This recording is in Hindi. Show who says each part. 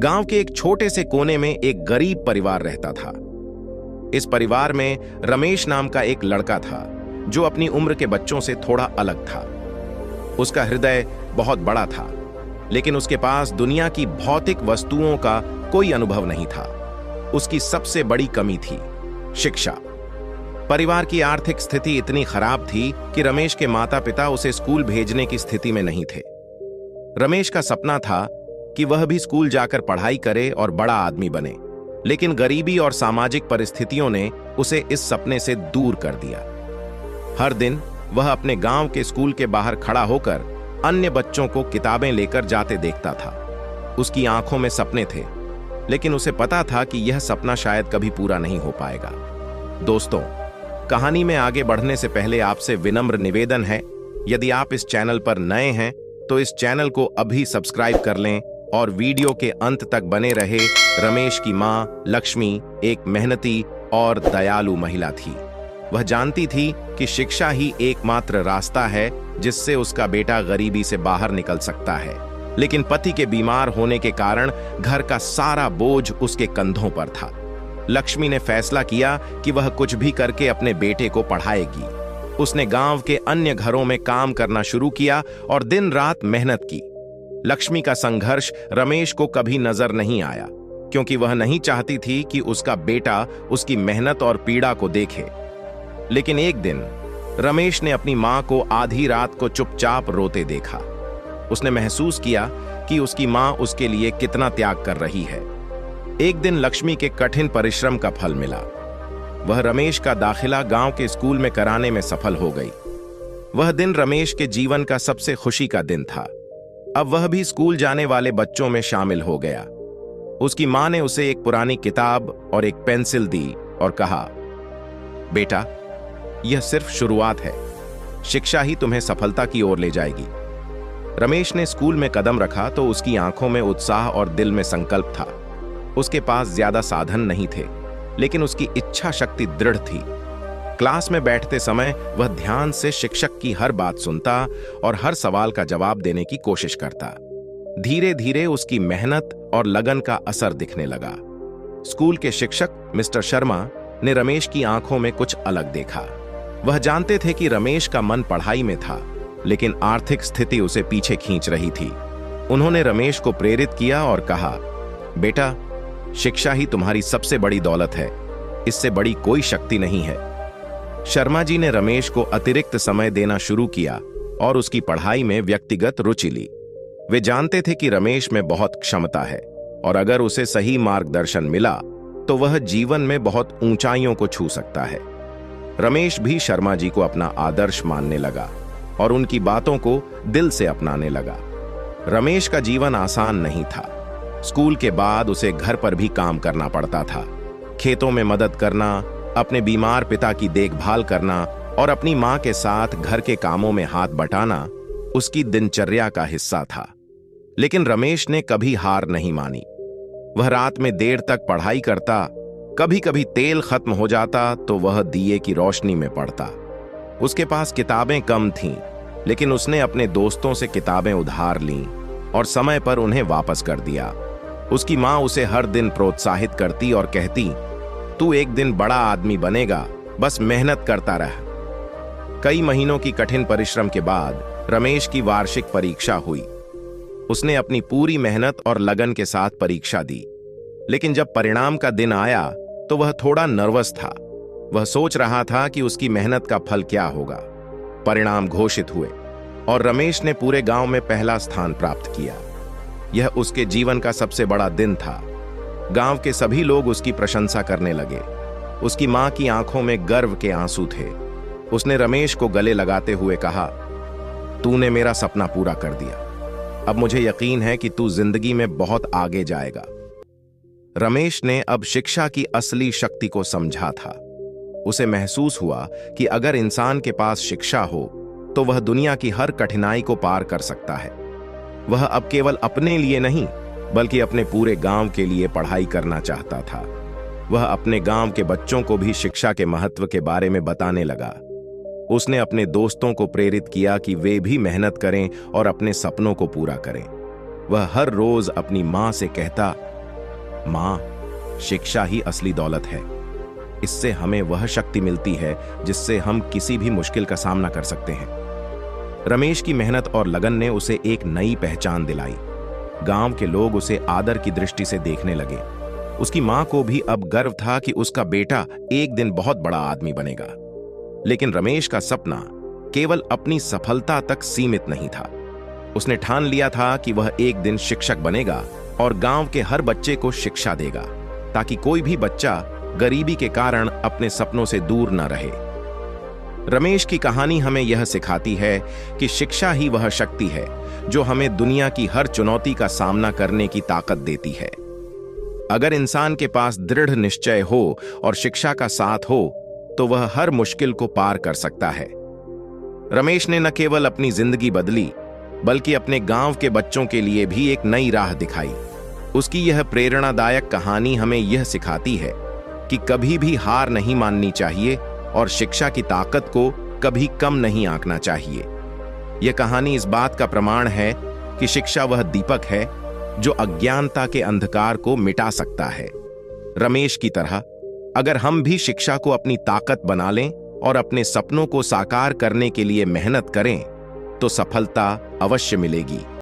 Speaker 1: गांव के एक छोटे से कोने में एक गरीब परिवार रहता था। इस परिवार में रमेश नाम का एक लड़का था जो अपनी उम्र के बच्चों से थोड़ा अलग था। उसका हृदय बहुत बड़ा था, लेकिन उसके पास दुनिया की भौतिक वस्तुओं का कोई अनुभव नहीं था। उसकी सबसे बड़ी कमी थी शिक्षा। परिवार की आर्थिक स्थिति इतनी खराब थी कि रमेश के माता पिता उसे स्कूल भेजने की स्थिति में नहीं थे। रमेश का सपना था कि वह भी स्कूल जाकर पढ़ाई करे और बड़ा आदमी बने, लेकिन गरीबी और सामाजिक परिस्थितियों ने उसे इस सपने से दूर कर दिया। हर दिन वह अपने गांव के स्कूल के बाहर खड़ा होकर अन्य बच्चों को किताबें लेकर जाते देखता था। उसकी आंखों में सपने थे, लेकिन उसे पता था कि यह सपना शायद कभी पूरा नहीं हो पाएगा। दोस्तों, कहानी में आगे बढ़ने से पहले आपसे विनम्र निवेदन है, यदि आप इस चैनल पर नए हैं तो इस चैनल को अभी सब्सक्राइब कर लें और वीडियो के अंत तक बने रहे। रमेश की मां लक्ष्मी एक मेहनती और दयालु महिला थी। वह जानती थी कि शिक्षा ही एकमात्र रास्ता है जिससे उसका बेटा गरीबी से बाहर निकल सकता है, लेकिन पति के बीमार होने के कारण घर का सारा बोझ उसके कंधों पर था। लक्ष्मी ने फैसला किया कि वह कुछ भी करके अपने बेटे को पढ़ाएगी। उसने गांव के अन्य घरों में काम करना शुरू किया और दिन रात मेहनत की। लक्ष्मी का संघर्ष रमेश को कभी नजर नहीं आया, क्योंकि वह नहीं चाहती थी कि उसका बेटा उसकी मेहनत और पीड़ा को देखे। लेकिन एक दिन रमेश ने अपनी मां को आधी रात को चुपचाप रोते देखा। उसने महसूस किया कि उसकी मां उसके लिए कितना त्याग कर रही है। एक दिन लक्ष्मी के कठिन परिश्रम का फल मिला। वह रमेश का दाखिला गांव के स्कूल में कराने में सफल हो गई। वह दिन रमेश के जीवन का सबसे खुशी का दिन था। अब वह भी स्कूल जाने वाले बच्चों में शामिल हो गया। उसकी मां ने उसे एक पुरानी किताब और एक पेंसिल दी और कहा, बेटा, यह सिर्फ शुरुआत है। शिक्षा ही तुम्हें सफलता की ओर ले जाएगी। रमेश ने स्कूल में कदम रखा तो उसकी आंखों में उत्साह और दिल में संकल्प था। उसके पास ज्यादा साधन नहीं थे, लेकिन उसकी इच्छा शक्ति दृढ़ थी। क्लास में बैठते समय वह ध्यान से शिक्षक की हर बात सुनता और हर सवाल का जवाब देने की कोशिश करता। धीरे धीरे उसकी मेहनत और लगन का असर दिखने लगा। स्कूल के शिक्षक मिस्टर शर्मा ने रमेश की आंखों में कुछ अलग देखा। वह जानते थे कि रमेश का मन पढ़ाई में था, लेकिन आर्थिक स्थिति उसे पीछे खींच रही थी। उन्होंने रमेश को प्रेरित किया और कहा, बेटा, शिक्षा ही तुम्हारी सबसे बड़ी दौलत है। इससे बड़ी कोई शक्ति नहीं है। शर्मा जी ने रमेश को अतिरिक्त समय देना शुरू किया और उसकी पढ़ाई में व्यक्तिगत रुचि ली। वे जानते थे कि रमेश में बहुत क्षमता है और अगर उसे सही मार्गदर्शन मिला तो वह जीवन में बहुत ऊंचाइयों को छू सकता है। रमेश भी शर्मा जी को अपना आदर्श मानने लगा और उनकी बातों को दिल से अपनाने लगा। रमेश का जीवन आसान नहीं था। स्कूल के बाद उसे घर पर भी काम करना पड़ता था। खेतों में मदद करना, अपने बीमार पिता की देखभाल करना और अपनी मां के साथ घर के कामों में हाथ बटाना उसकी दिनचर्या का हिस्सा था। लेकिन रमेश ने कभी हार नहीं मानी। वह रात में देर तक पढ़ाई करता। कभी कभी तेल खत्म हो जाता तो वह दिए की रोशनी में पढ़ता। उसके पास किताबें कम थीं, लेकिन उसने अपने दोस्तों से किताबें उधार लीं और समय पर उन्हें वापस कर दिया। उसकी मां उसे हर दिन प्रोत्साहित करती और कहती, तू एक दिन बड़ा आदमी बनेगा, बस मेहनत करता रह। कई महीनों की कठिन परिश्रम के बाद रमेश की वार्षिक परीक्षा हुई। उसने अपनी पूरी मेहनत और लगन के साथ परीक्षा दी, लेकिन जब परिणाम का दिन आया तो वह थोड़ा नर्वस था। वह सोच रहा था कि उसकी मेहनत का फल क्या होगा। परिणाम घोषित हुए और रमेश ने पूरे गांव में पहला स्थान प्राप्त किया। यह उसके जीवन का सबसे बड़ा दिन था। गांव के सभी लोग उसकी प्रशंसा करने लगे। उसकी मां की आंखों में गर्व के आंसू थे। उसने रमेश को गले लगाते हुए कहा, तूने मेरा सपना पूरा कर दिया। अब मुझे यकीन है कि तू जिंदगी में बहुत आगे जाएगा। रमेश ने अब शिक्षा की असली शक्ति को समझा था। उसे महसूस हुआ कि अगर इंसान के पास शिक्षा हो तो वह दुनिया की हर कठिनाई को पार कर सकता है। वह अब केवल अपने लिए नहीं, बल्कि अपने पूरे गांव के लिए पढ़ाई करना चाहता था। वह अपने गांव के बच्चों को भी शिक्षा के महत्व के बारे में बताने लगा। उसने अपने दोस्तों को प्रेरित किया कि वे भी मेहनत करें और अपने सपनों को पूरा करें। वह हर रोज अपनी मां से कहता माँ, शिक्षा ही असली दौलत है। इससे हमें वह शक्ति मिलती है जिससे हम किसी भी मुश्किल का सामना कर सकते हैं। रमेश की मेहनत और लगन ने उसे एक नई पहचान दिलाई। गांव के लोग उसे आदर की दृष्टि से देखने लगे। उसकी मां को भी अब गर्व था कि उसका बेटा एक दिन बहुत बड़ा आदमी बनेगा। लेकिन रमेश का सपना केवल अपनी सफलता तक सीमित नहीं था। उसने ठान लिया था कि वह एक दिन शिक्षक बनेगा और गांव के हर बच्चे को शिक्षा देगा, ताकि कोई भी बच्चा गरीबी के कारण अपने सपनों से दूर न रहे। रमेश की कहानी हमें यह सिखाती है कि शिक्षा ही वह शक्ति है जो हमें दुनिया की हर चुनौती का सामना करने की ताकत देती है। अगर इंसान के पास दृढ़ निश्चय हो और शिक्षा का साथ हो तो वह हर मुश्किल को पार कर सकता है। रमेश ने न केवल अपनी जिंदगी बदली, बल्कि अपने गांव के बच्चों के लिए भी एक नई राह दिखाई। उसकी यह प्रेरणादायक कहानी हमें यह सिखाती है कि कभी भी हार नहीं माननी चाहिए और शिक्षा की ताकत को कभी कम नहीं आंकना चाहिए। यह कहानी इस बात का प्रमाण है कि शिक्षा वह दीपक है जो अज्ञानता के अंधकार को मिटा सकता है। रमेश की तरह अगर हम भी शिक्षा को अपनी ताकत बना लें और अपने सपनों को साकार करने के लिए मेहनत करें तो सफलता अवश्य मिलेगी।